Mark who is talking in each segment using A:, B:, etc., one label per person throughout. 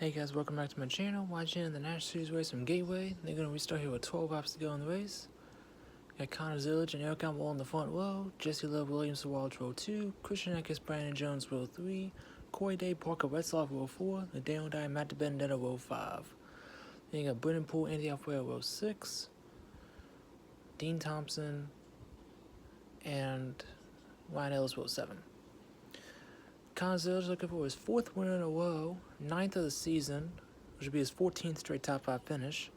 A: Hey guys, welcome back to my channel. Watching the National Series race from Gateway. They're going to restart here with 12 laps to go in the race. Got Connor Zillage and Eric Campbell in the front row. Jesse Love Williams Walsh row 2. Christian Eckes, Brandon Jones row 3. Corey Day, Parker Retzloff row 4. The Daniel Dye, Matt DiBenedetto row 5. Then you got Brendan Poole, Andy Alfredo row 6. Dean Thompson and Ryan Ellis row 7. Connor Zillage looking for his 4th win in a row, 9th of the season, which would be his 14th straight top 5 finish.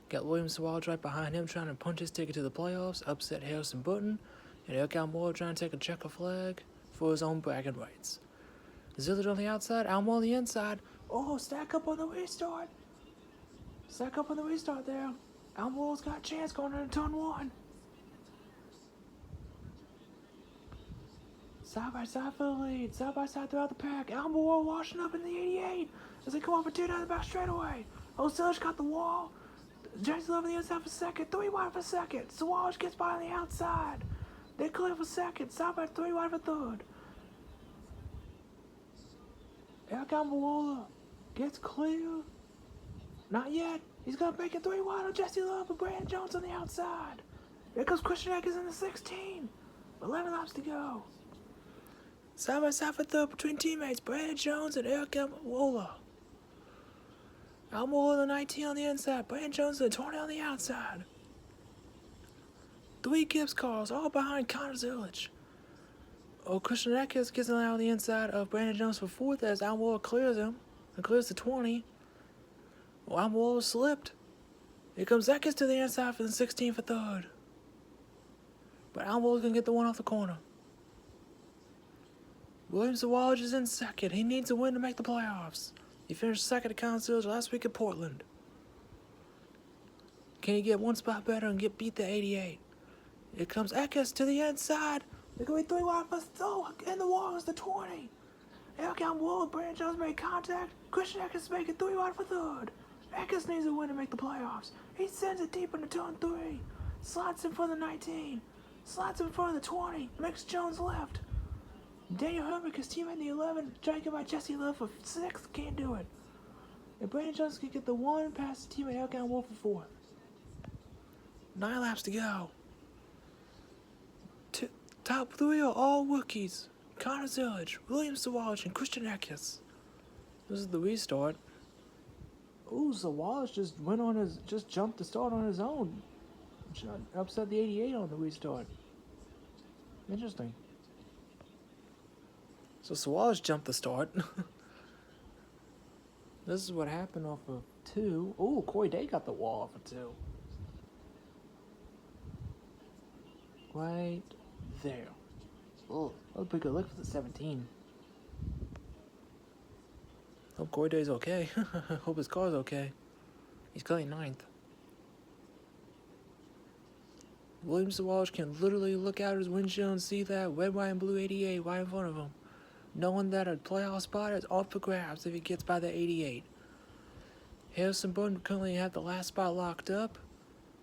A: Got William Sawalj right behind him trying to punch his ticket to the playoffs, upset Harrison Burton, and Eric Almora trying to take a checker flag for his own bragging rights. Zillage on the outside, Almora on the inside. Oh, stack up on the restart. Stack up on the restart there. Almora's got a chance going into turn 1. Side by side for the lead, side by side throughout the pack. Almora washing up in the 88 as they come off a 2 down the back straightaway. Oh, Zillage got the wall. Jesse Love on the inside for second, 3 wide for second. Sawalj gets by on the outside. They're clear for second, side by 3 wide for third. Eric Almirola gets clear. Not yet. He's gonna make it 3 wide on Jesse Love and Brandon Jones on the outside. Here comes Christian Eckes in the 16. 11 laps to go. Side by side for third between teammates Brandon Jones and Eric Almirola. Almora the 19 on the inside, Brandon Jones the 20 on the outside. 3 Gibbs cars, all behind Connor Zillage. Oh, Christian Eckes gets out on the inside of Brandon Jones for 4th as Almora clears him and clears the 20. Oh, Almora slipped. Here comes Eckes to the inside for the 16 for 3rd. But Almora's gonna get the one off the corner. William Sawalj is in 2nd. He needs a win to make the playoffs. He finished 2nd at Connor Zillage last week at Portland. Can he get one spot better and beat the 88? Here comes Eckes to the inside. They're going to be 3 wide for third. In the wall is the 20. Eric Almirola and Brandon Jones make contact. Christian Eckes is making 3 wide for 3rd. Eckes needs a win to make the playoffs. He sends it deep into turn 3. Slides in front of the 19. Slides in front of the 20. Makes Jones left. Daniel Hemrick, his teammate in the 11, trying to get by Jesse Love for 6th, can't do it. And Brandon Jones can get the 1 past his teammate Eric Almirola for 4th. 9 laps to go. Top 3 are all rookies. Connor Zillage, William Sawalj, and Christian Eckes. This is the restart. Ooh, Sawalj just jumped the start on his own. Upset the 88 on the restart. Interesting. So Sawalj jumped the start. This is what happened off of 2. Ooh, Corey Day got the wall off of 2. Right there. Oh, that was a pretty good look for the 17. Hope Corey Day's okay. Hope his car's okay. He's currently 9th. William Sawalj can literally look out his windshield and see that red, white, and blue 88 right in front of him, knowing that a playoff spot is off for grabs if he gets by the 88. Harrison Burton currently have the last spot locked up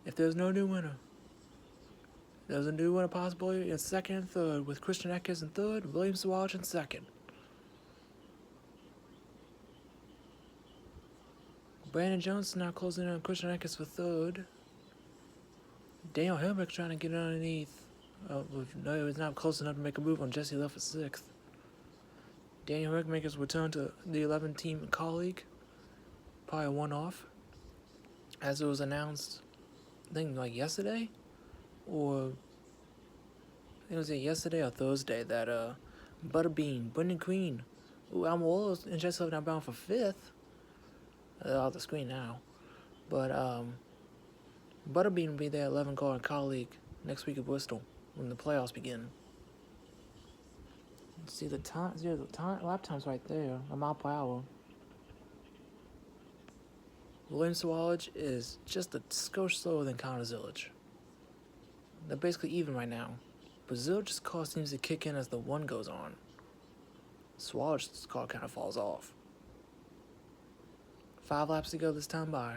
A: if there's no new winner. There's a new winner possibility in 2nd and 3rd, with Christian Eckes in 3rd, William Sawalj in 2nd. Brandon Jones is now closing in on Christian Eckes for 3rd. Daniel Hemrick trying to get underneath. No, he's not close enough to make a move on Jesse Love for 6th. Daniel Hemrick makes his return to the 11-team colleague. Probably a one-off. As it was announced, I think like yesterday? Or I think it was yesterday or Thursday that Butterbean, Brendan Queen, Almirola and Jesse Love now bound for 5th. They're off the screen now. But Butterbean will be their 11-car colleague next week at Bristol when the playoffs begin. See the time, lap time's right there, a mile per hour. William Sawalj is just a skosh slower than Connor Zillage. They're basically even right now, but Zillage's car seems to kick in as the 1 goes on. Sawal's car kind of falls off. 5 laps to go this time by.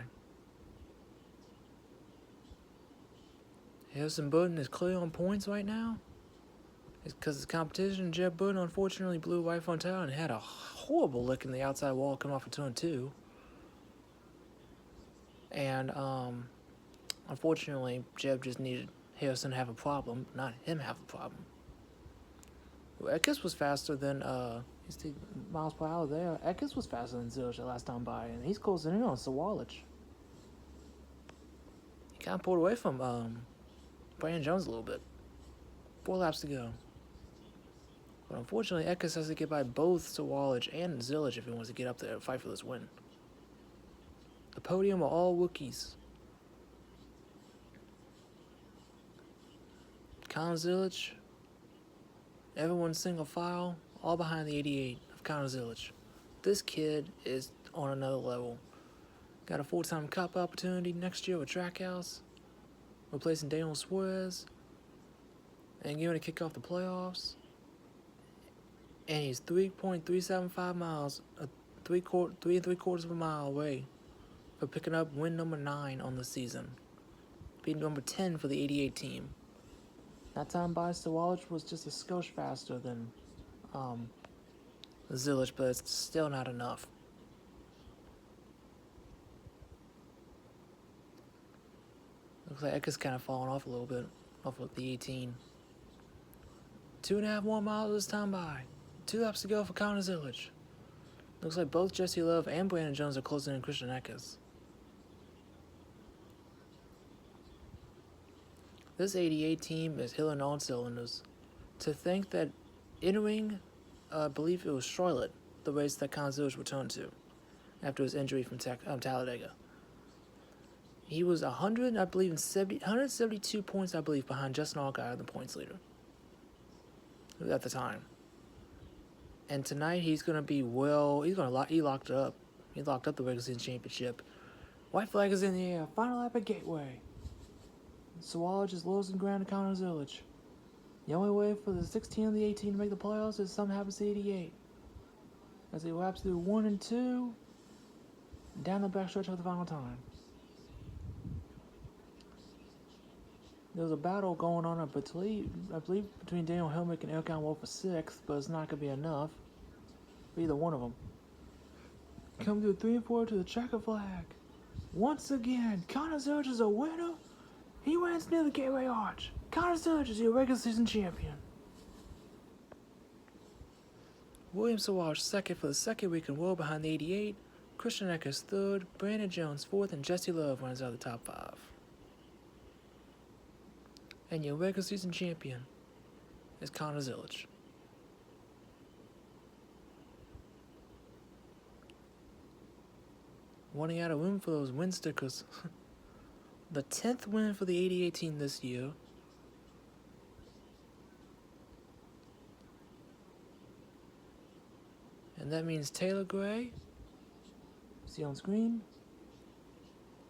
A: Harrison Burton is clear on points right now. It's because his competition, Jeb Burton, unfortunately blew right front tire and had a horrible lick in the outside wall coming off of turn 2. And unfortunately, Jeb just needed Harrison to have a problem, not him have a problem. Eckes was faster than he's the miles per hour there. Eckes was faster than Zilic the last time by, and he's closing in on Sawalich. He kind of pulled away from Brandon Jones a little bit. 4 laps to go. But unfortunately, Eckes has to get by both Sawalich and Zilic if he wants to get up there and fight for this win. The podium are all rookies. Conor Zilic, everyone single file, all behind the 88 of Conor Zilic. This kid is on another level. Got a full-time Cup opportunity next year with Trackhouse, replacing Daniel Suarez, and going to kick off the playoffs. And he's 3.375 miles, 3 3/4 of a mile away for picking up win number 9 on the season. Being number 10 for the 88 team. That time by Sawalich was just a skosh faster than Zilic, but it's still not enough. Looks like Eckes kind of falling off a little bit, off of the 18. 2.5 more miles this time by. 2 laps to go for Conor Zilic. Looks like both Jesse Love and Brandon Jones are closing in Christian Eckes. This 88 team is hitting on cylinders. To think that entering, I believe it was Charlotte, the race that Conor Zilic returned to after his injury from Talladega. He was 172 points, I believe, behind Justin Allgaier, the points leader at the time. And tonight he's going to be he locked it up. He locked up the regular season championship. White flag is in the air. Final lap at Gateway. Sawalich is losing ground to Conor Zilic. The only way for the 16 and the 18 to make the playoffs is something happens to 88. As he laps through 1 and 2, down the backstretch for the final time. There's a battle going on, I believe between Daniel Hellmuth and Elkan Wolf for 6th, but it's not going to be enough for either one of them. Come through 3 and 4 to the checker flag. Once again, Conor Zilic is a winner. He wins near the Gateway Arch. Conor Zilic is your regular season champion. William Sawalich 2nd for the 2nd week in a row behind the 88. Christian Eckes 3rd. Brandon Jones 4th, and Jesse Love runs out of the top 5. And your regular season champion is Conor Zilic. Running out of room for those win stickers. The 10th win for the 88 team this year. And that means Taylor Gray, see on screen,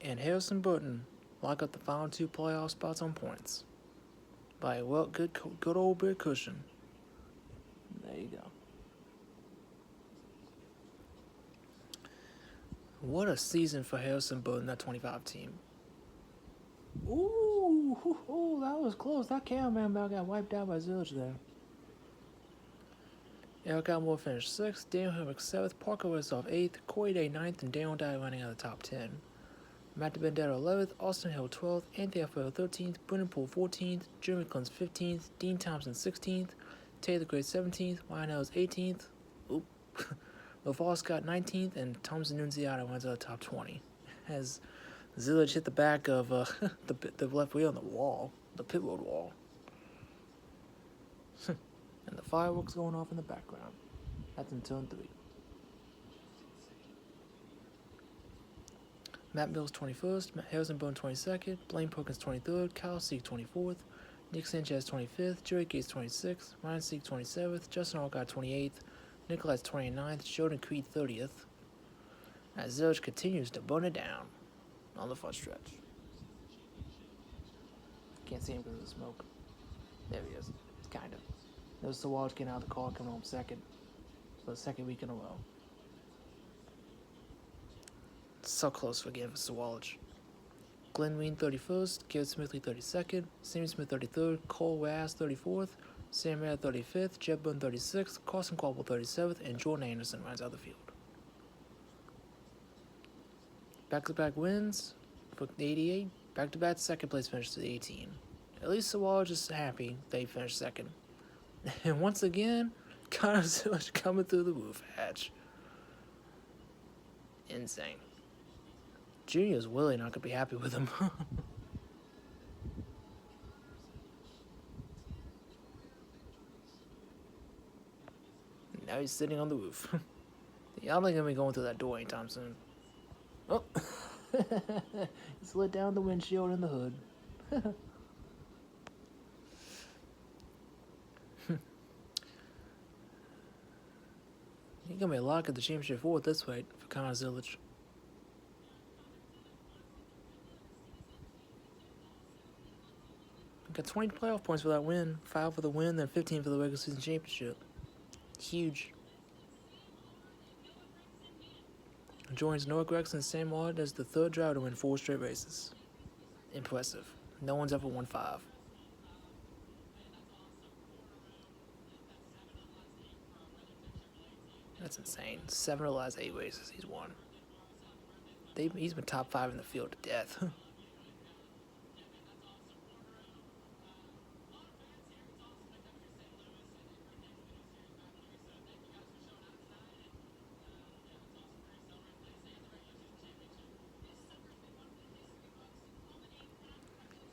A: and Harrison Burton lock up the final 2 playoff spots on points. By good old Bear Cushion. There you go. What a season for Harrison Burton, that 25 team. Ooh, that was close. That cameraman about got wiped out by Zilic there. Elkan Wolf finished 6th, Daniel Hellmuth 7th, Parker Westhoff 8th, Corey Day 9th, and Daniel Dye running out of the top 10. Matt DiBenedetto 11th, Austin Hill 12th, Anthony Alfredo 13th, Brendan Poole 14th, Jeremy Clens 15th, Dean Thompson 16th, Taylor Gray 17th, Ryan Ellis 18th, LaVar Scott 19th, and Thompson Nunziata runs out of the top 20. As Zilic hit the back of the left wheel on the wall, the pit road wall. And the fireworks going off in the background. That's in turn 3. Matt Mills 21st, Harrison Burton 22nd, Blaine Perkins 23rd, Kyle Sieg 24th, Nick Sanchez 25th, Joey Gates 26th, Ryan Sieg 27th, Justin Allgaier 28th, Nicholas 29th, Jordan Creed 30th. As Zilic continues to burn it down on the front stretch. Can't see him because of the smoke. There he is. Kind of. There's Sawalich getting out of the car, coming home 2nd. So the 2nd week in a row. So close again for Sawalich. Glenn Ween 31st, Garrett Smithley 32nd, Sammy Smith 33rd, Cole Rass 34th, Sam Mayer 35th, Jeb Burton 36th, Carson Quabble 37th, and Jordan Anderson runs out of the field. Back-to-back wins for the 88. Back-to-back second place finish to the 18. At least Sawalha is happy they finished second. And once again, Connor Zilisch coming through the roof hatch. Insane. Junior's really not gonna be happy with him. Now he's sitting on the roof. Yeah, I'm not gonna be going through that door anytime soon. Oh, he slid down the windshield and the hood. He's gonna be a lock at the championship fourth this way for Connor Zilisch. Got 20 playoff points for that win, 5 for the win, then 15 for the regular season championship. Huge. Joins Noah Gragson and Sam Ward as the third driver to win 4 straight races. Impressive. No one's ever won 5. That's insane. 7 of the last 8 races he's won. He's been top 5 in the field to death.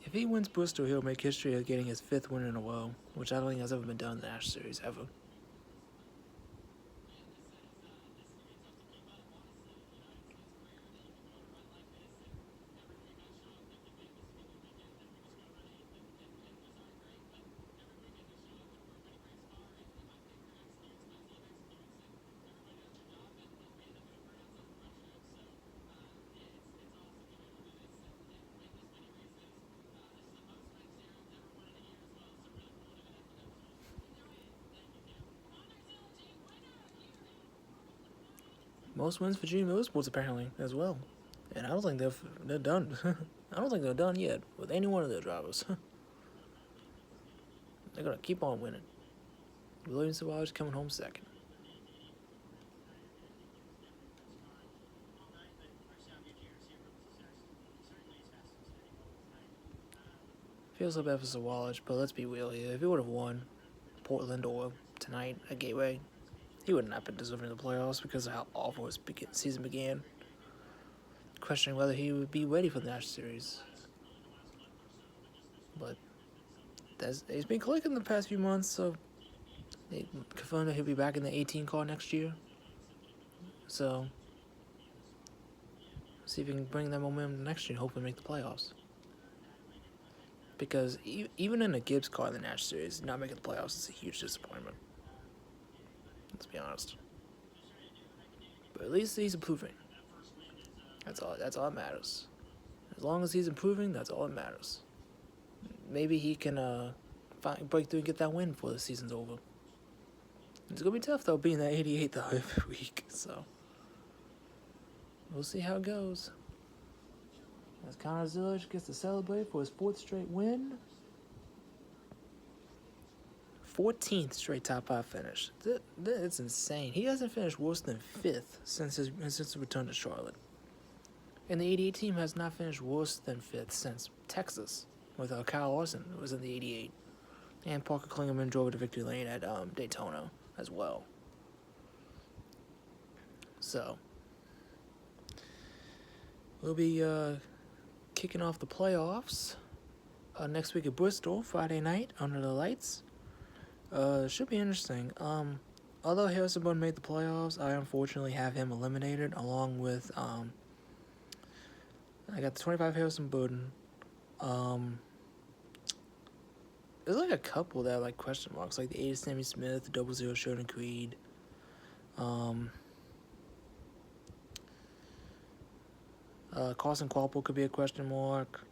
A: If he wins Bristol, he'll make history of getting his 5th win in a row, which I don't think has ever been done in the Nash Series, ever. Most wins for Junior Motorsports apparently as well, and I don't think they're done. I don't think they're done yet with any one of their drivers. They're gonna keep on winning. William Savage coming home second. Feels so bad for Sawalha, but let's be real here. If he would have won Portland or tonight at Gateway, he would not have been deserving of the playoffs because of how awful his season began. Questioning whether he would be ready for the National Series. But he's been clicking the past few months, so they confirmed that he'll be back in the 18 car next year. So, see if he can bring that momentum next year and hopefully make the playoffs. Because even in a Gibbs car in the National Series, not making the playoffs is a huge disappointment. Let's be honest. But at least he's improving. That's all that matters. As long as he's improving, that's all that matters. Maybe he can break through and get that win before the season's over. It's gonna be tough though, being that 88 though every week. So we'll see how it goes. As Connor Zilisch gets to celebrate for his 4th straight win. 14th straight top 5 finish. It's insane. He hasn't finished worse than 5th since his return to Charlotte. And the 88 team has not finished worse than 5th since Texas, with Kyle Larson, who was in the 88. And Parker Kligerman drove to victory lane at Daytona as well. So, we'll be kicking off the playoffs next week at Bristol, Friday night, under the lights. Should be interesting. Although Harrison Burton made the playoffs, I unfortunately have him eliminated along with, I got the 25 Harrison Burton. There's like a couple that are like question marks, like the 80 Sammy Smith, the 00 Sheldon Creed. Carson Quapple could be a question mark.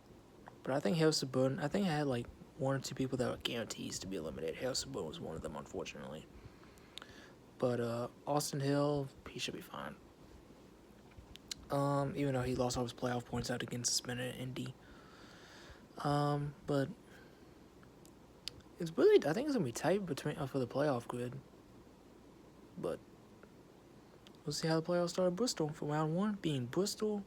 A: But I think Harrison Burton, I had like 1 or 2 people that were guarantees to be eliminated. Harrison Burton was one of them, unfortunately. But Austin Hill, he should be fine. Even though he lost all his playoff points out against suspended Indy. But it's really, I think it's gonna be tight between for the playoff grid. But we'll see how the playoffs start at Bristol for round 1, being Bristol,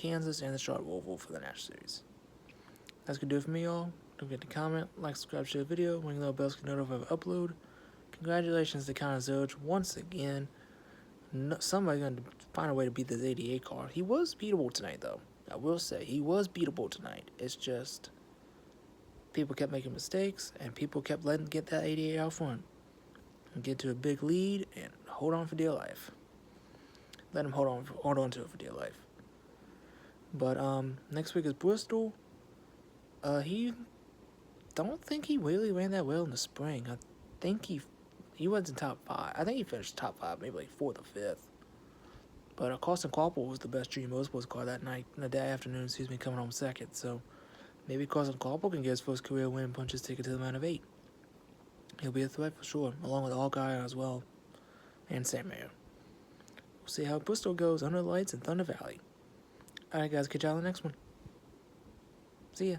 A: Kansas and the Charlotte Roval for the National Series. That's going to do it for me, y'all. Don't forget to comment, like, subscribe, share the video, ring the little bells to get notified of upload. Congratulations to Connor Zilisch once again. Somebody's going to find a way to beat this 88 car. He was beatable tonight, though. I will say, he was beatable tonight. It's just people kept making mistakes, and people kept letting get that 88 out front and get to a big lead and hold on for dear life. Let him hold on to it for dear life. But next week is Bristol. He don't think he really ran that well in the spring. I think he was in top 5. I think he finished top 5, maybe like 4th or 5th. But Carson Kvapil was the best junior motorsports car that night, in the afternoon, coming home second. So maybe Carson Kvapil can get his first career win and punch his ticket to the round of 8. He'll be a threat for sure, along with Allgaier as well, and Sam Mayer. We'll see how Bristol goes under the lights in Thunder Valley. Alright guys, catch y'all on the next one. See ya.